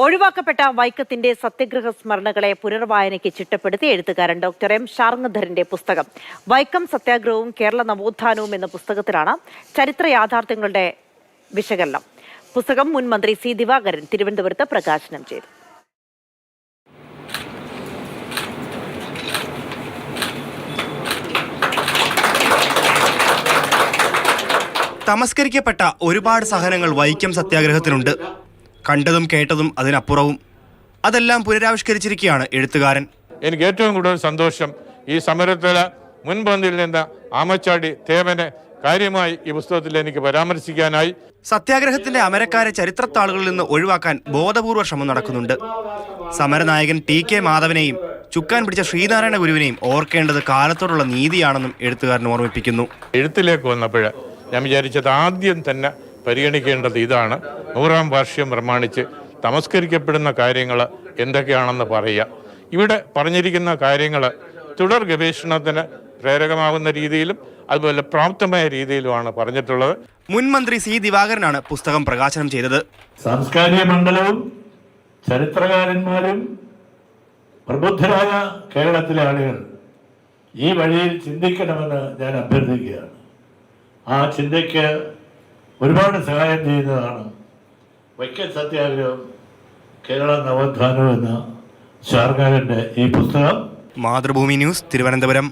ഒഴിവാക്കപ്പെട്ട വൈക്കത്തിന്റെ സത്യഗ്രഹ സ്മരണകളെ പുനർവായനയ്ക്ക് ചിട്ടപ്പെടുത്തി എഴുത്തുകാരൻ doctor M ഷാർങ്ങധരന്റെ പുസ്തകം വൈക്കം സത്യാഗ്രഹവും കേരള നവോത്ഥാനവും എന്ന പുസ്തകത്തിലാണ് ചരിത്ര യാഥാർത്ഥ്യങ്ങളുടെ വിശകലനം. പുസ്തകം മുൻ മന്ത്രി സി ദിവാകരൻ തിരുവനന്തപുരത്ത് പ്രകാശനം ചെയ്തു. തമസ്കരിക്കപ്പെട്ട ഒരുപാട് സഹനങ്ങൾ വൈക്കം സത്യാഗ്രഹത്തിനുണ്ട്. കണ്ടതും കേട്ടതും അതിനപ്പുറവും. അതെല്ലാം പുനരാവിഷ്കരിച്ചിരിക്കുകയാണ് എഴുത്തുകാരൻ. എനിക്ക് ഏറ്റവും കൂടുതൽ സന്തോഷം ഈ സമരത്തിലെ മുൻപന്തിയിൽ നിന്ന് ആമച്ചാടി തേവനെ കാര്യമായി ഈ പുസ്തകത്തിൽ എനിക്ക് പരാമർശിക്കാനായി. സത്യാഗ്രഹത്തിന്റെ അമരക്കാരെ ചരിത്രത്താളുകളിൽ നിന്ന് ഒഴിവാക്കാൻ ബോധപൂർവ ശ്രമം നടക്കുന്നുണ്ട്. സമരനായകൻ ടി.കെ. മാധവനെയും ചുക്കാൻ പിടിച്ച ശ്രീനാരായണ ഗുരുവിനെയും ഓർക്കേണ്ടത് കാലത്തോടുള്ള നീതിയാണെന്നും എഴുത്തുകാരൻ ഓർമ്മിപ്പിക്കുന്നു. എഴുത്തിലേക്ക് വന്നപ്പോൾ ഞാൻ വിചാരിച്ചത് ആദ്യം തന്നെ പരിഗണിക്കേണ്ടത് ഇതാണ്. 100ാം വാർഷികം പ്രമാണിച്ച് തമസ്കരിക്കപ്പെടുന്ന കാര്യങ്ങൾ എന്തൊക്കെയാണെന്ന് പറയുക. ഇവിടെ പറഞ്ഞിരിക്കുന്ന കാര്യങ്ങൾ തുടർ ഗവേഷണത്തിന് പ്രേരകമാകുന്ന രീതിയിലും അതുപോലെ പ്രാപ്തമായ രീതിയിലുമാണ് പറഞ്ഞിട്ടുള്ളത്. മുൻ മന്ത്രി സി ദിവാകരനാണ് പുസ്തകം പ്രകാശനം ചെയ്തത്. സാംസ്കാരിക മണ്ഡലവും ചരിത്രകാരന്മാരും പ്രബുദ്ധരായ കേരളത്തിലെ ആളുകൾ ഈ വഴിയിൽ ചിന്തിക്കണമെന്ന് ഞാൻ അഭ്യർത്ഥിക്കുകയാണ്. ആ ചിന്തയ്ക്ക് ഒരുപാട് സഹായം ചെയ്യുന്നതാണ് വൈക്കം സത്യാഗ്രഹം കേരള നവോത്ഥാനം എന്ന ഷാർങ്ങധരന്റെ ഈ പുസ്തകം. മാതൃഭൂമി ന്യൂസ്, തിരുവനന്തപുരം.